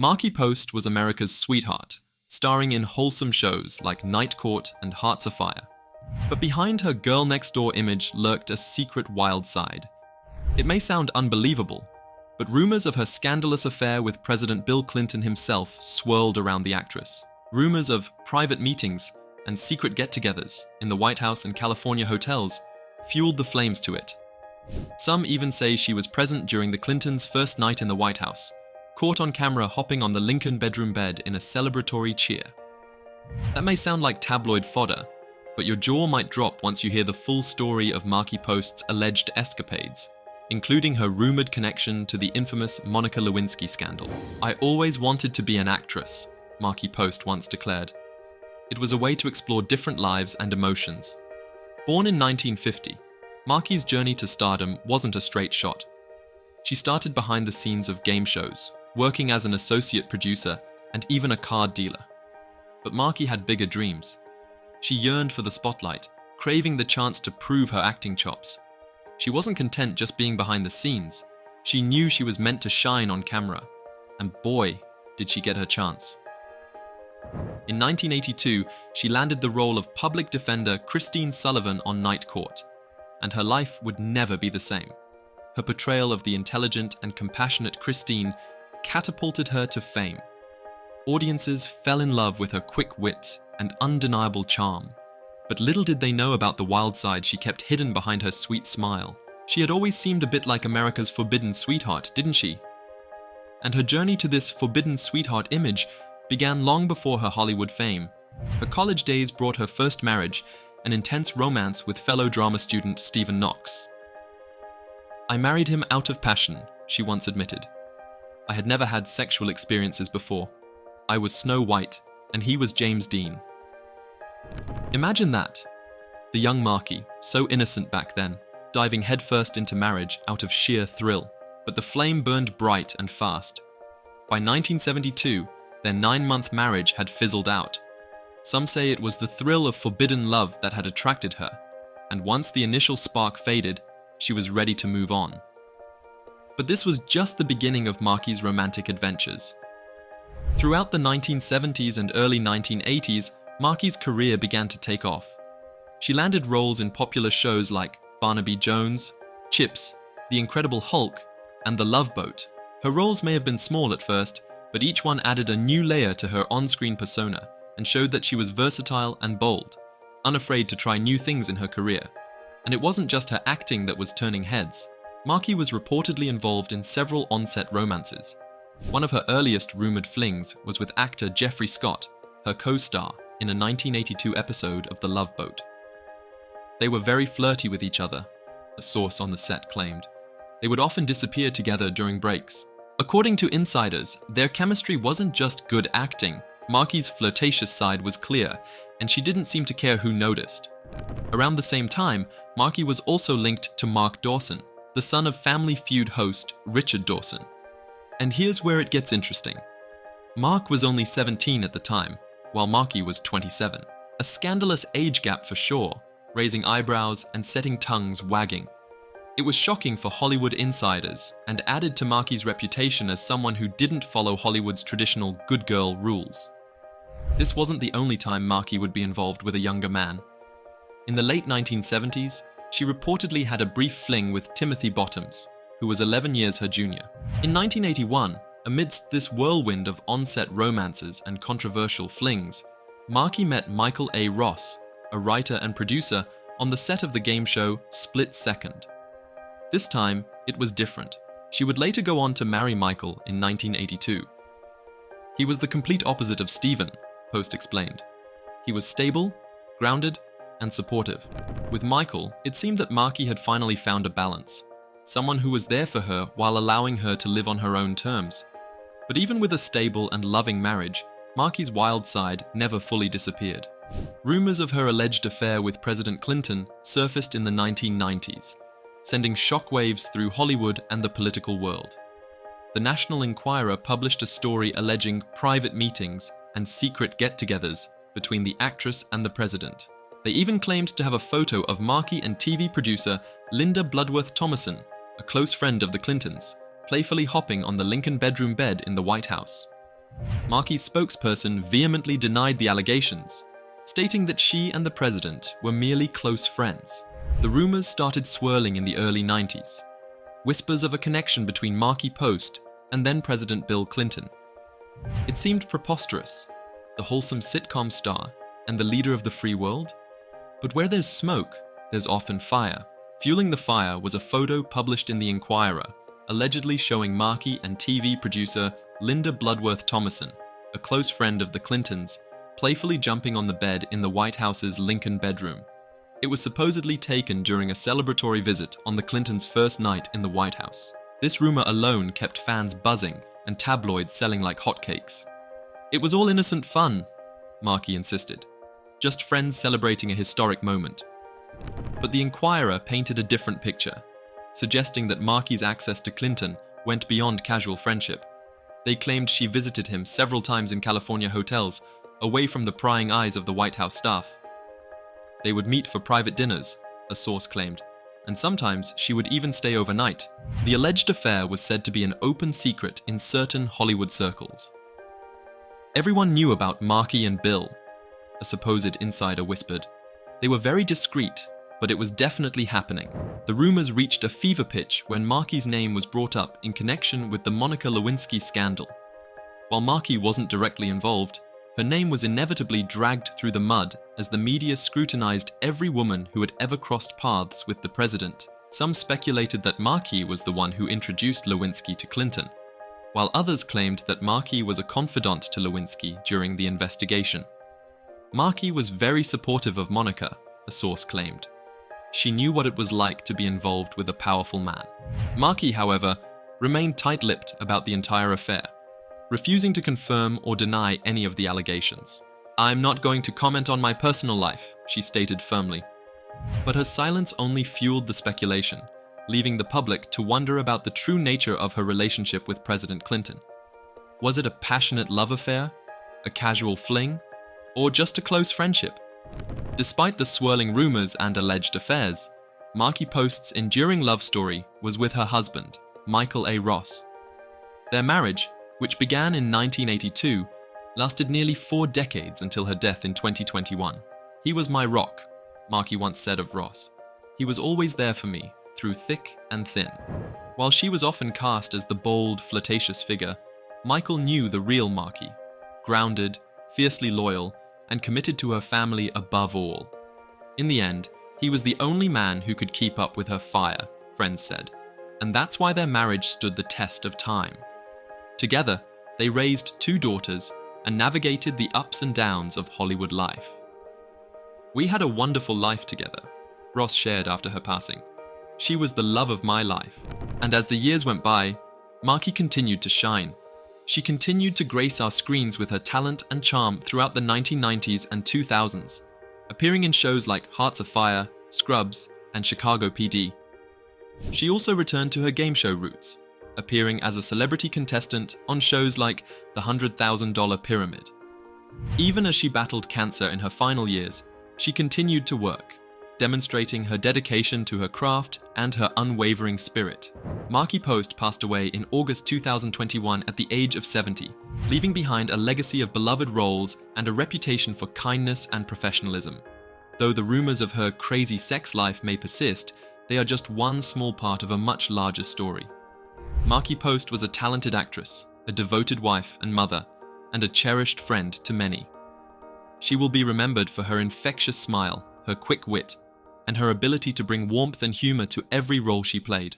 Markie Post was America's sweetheart, starring in wholesome shows like Night Court and Hearts Afire. But behind her girl-next-door image lurked a secret wild side. It may sound unbelievable, but rumors of her scandalous affair with President Bill Clinton himself swirled around the actress. Rumors of private meetings and secret get-togethers in the White House and California hotels fueled the flames to it. Some even say she was present during the Clintons' first night in the White House, caught on camera hopping on the Lincoln bedroom bed in a celebratory cheer. That may sound like tabloid fodder, but your jaw might drop once you hear the full story of Markie Post's alleged escapades, including her rumored connection to the infamous Monica Lewinsky scandal. "I always wanted to be an actress," Markie Post once declared. It was a way to explore different lives and emotions. Born in 1950, Markie's journey to stardom wasn't a straight shot. She started behind the scenes of game shows, working as an associate producer and even a card dealer. But Markie had bigger dreams. She yearned for the spotlight, craving the chance to prove her acting chops. She wasn't content just being behind the scenes. She knew she was meant to shine on camera. And boy, did she get her chance. In 1982, she landed the role of public defender Christine Sullivan on Night Court, and her life would never be the same. Her portrayal of the intelligent and compassionate Christine catapulted her to fame. Audiences fell in love with her quick wit and undeniable charm. But little did they know about the wild side she kept hidden behind her sweet smile. She had always seemed a bit like America's forbidden sweetheart, didn't she? And her journey to this forbidden sweetheart image began long before her Hollywood fame. Her college days brought her first marriage, an intense romance with fellow drama student Stephen Knox. "I married him out of passion," she once admitted. "I had never had sexual experiences before. I was Snow White, and he was James Dean." Imagine that. The young Markie, so innocent back then, diving headfirst into marriage out of sheer thrill. But the flame burned bright and fast. By 1972, their 9-month marriage had fizzled out. Some say it was the thrill of forbidden love that had attracted her, and once the initial spark faded, she was ready to move on. But this was just the beginning of Markie's romantic adventures. Throughout the 1970s and early 1980s, Markie's career began to take off. She landed roles in popular shows like Barnaby Jones, Chips, The Incredible Hulk, and The Love Boat. Her roles may have been small at first, but each one added a new layer to her on-screen persona and showed that she was versatile and bold, unafraid to try new things in her career. And it wasn't just her acting that was turning heads. Markie was reportedly involved in several on-set romances. One of her earliest rumored flings was with actor Jeffrey Scott, her co-star, in a 1982 episode of The Love Boat. They were very flirty with each other, a source on the set claimed. They would often disappear together during breaks. According to insiders, their chemistry wasn't just good acting. Markie's flirtatious side was clear, and she didn't seem to care who noticed. Around the same time, Markie was also linked to Mark Dawson, the son of Family Feud host Richard Dawson. And here's where it gets interesting. Mark was only 17 at the time, while Markie was 27. A scandalous age gap for sure, raising eyebrows and setting tongues wagging. It was shocking for Hollywood insiders and added to Markie's reputation as someone who didn't follow Hollywood's traditional good girl rules. This wasn't the only time Markie would be involved with a younger man. In the late 1970s, she reportedly had a brief fling with Timothy Bottoms, who was 11 years her junior. In 1981, amidst this whirlwind of on-set romances and controversial flings, Markie met Michael A. Ross, a writer and producer, on the set of the game show Split Second. This time, it was different. She would later go on to marry Michael in 1982. "He was the complete opposite of Stephen," Post explained. "He was stable, grounded, and supportive." With Michael, it seemed that Markie had finally found a balance. Someone who was there for her while allowing her to live on her own terms. But even with a stable and loving marriage, Markie's wild side never fully disappeared. Rumors of her alleged affair with President Clinton surfaced in the 1990s, sending shockwaves through Hollywood and the political world. The National Enquirer published a story alleging private meetings and secret get-togethers between the actress and the president. They even claimed to have a photo of Markie and TV producer Linda Bloodworth Thomason, a close friend of the Clintons, playfully hopping on the Lincoln bedroom bed in the White House. Markie's spokesperson vehemently denied the allegations, stating that she and the president were merely close friends. The rumors started swirling in the early 90s. Whispers of a connection between Markie Post and then-President Bill Clinton. It seemed preposterous, the wholesome sitcom star and the leader of the free world. But where there's smoke, there's often fire. Fueling the fire was a photo published in the Inquirer, allegedly showing Markie and TV producer Linda Bloodworth Thomason, a close friend of the Clintons, playfully jumping on the bed in the White House's Lincoln bedroom. It was supposedly taken during a celebratory visit on the Clintons' first night in the White House. This rumor alone kept fans buzzing and tabloids selling like hotcakes. It was all innocent fun, Markie insisted. Just friends celebrating a historic moment. But the Inquirer painted a different picture, suggesting that Markie's access to Clinton went beyond casual friendship. They claimed she visited him several times in California hotels, away from the prying eyes of the White House staff. They would meet for private dinners, a source claimed, and sometimes she would even stay overnight. The alleged affair was said to be an open secret in certain Hollywood circles. Everyone knew about Markie and Bill, a supposed insider whispered. They were very discreet, but it was definitely happening. The rumors reached a fever pitch when Markie's name was brought up in connection with the Monica Lewinsky scandal. While Markie wasn't directly involved, her name was inevitably dragged through the mud as the media scrutinized every woman who had ever crossed paths with the president. Some speculated that Markie was the one who introduced Lewinsky to Clinton, while others claimed that Markie was a confidant to Lewinsky during the investigation. Markie was very supportive of Monica, a source claimed. She knew what it was like to be involved with a powerful man. Markie, however, remained tight-lipped about the entire affair, refusing to confirm or deny any of the allegations. "I'm not going to comment on my personal life," she stated firmly. But her silence only fueled the speculation, leaving the public to wonder about the true nature of her relationship with President Clinton. Was it a passionate love affair, a casual fling, or just a close friendship? Despite the swirling rumors and alleged affairs, Markie Post's enduring love story was with her husband, Michael A. Ross. Their marriage, which began in 1982, lasted nearly 4 decades until her death in 2021. "He was my rock," Markie once said of Ross. "He was always there for me, through thick and thin." While she was often cast as the bold, flirtatious figure, Michael knew the real Markie, grounded, fiercely loyal, and committed to her family above all. In the end, he was the only man who could keep up with her fire, friends said, and that's why their marriage stood the test of time. Together, they raised 2 daughters and navigated the ups and downs of Hollywood life. "We had a wonderful life together," Ross shared after her passing. "She was the love of my life." And as the years went by, Markie continued to shine. She continued to grace our screens with her talent and charm throughout the 1990s and 2000s, appearing in shows like Hearts of Fire, Scrubs, and Chicago PD. She also returned to her game show roots, appearing as a celebrity contestant on shows like The $100,000 Pyramid. Even as she battled cancer in her final years, she continued to work, demonstrating her dedication to her craft and her unwavering spirit. Markie Post passed away in August 2021 at the age of 70, leaving behind a legacy of beloved roles and a reputation for kindness and professionalism. Though the rumors of her crazy sex life may persist, they are just one small part of a much larger story. Markie Post was a talented actress, a devoted wife and mother, and a cherished friend to many. She will be remembered for her infectious smile, her quick wit, and her ability to bring warmth and humor to every role she played.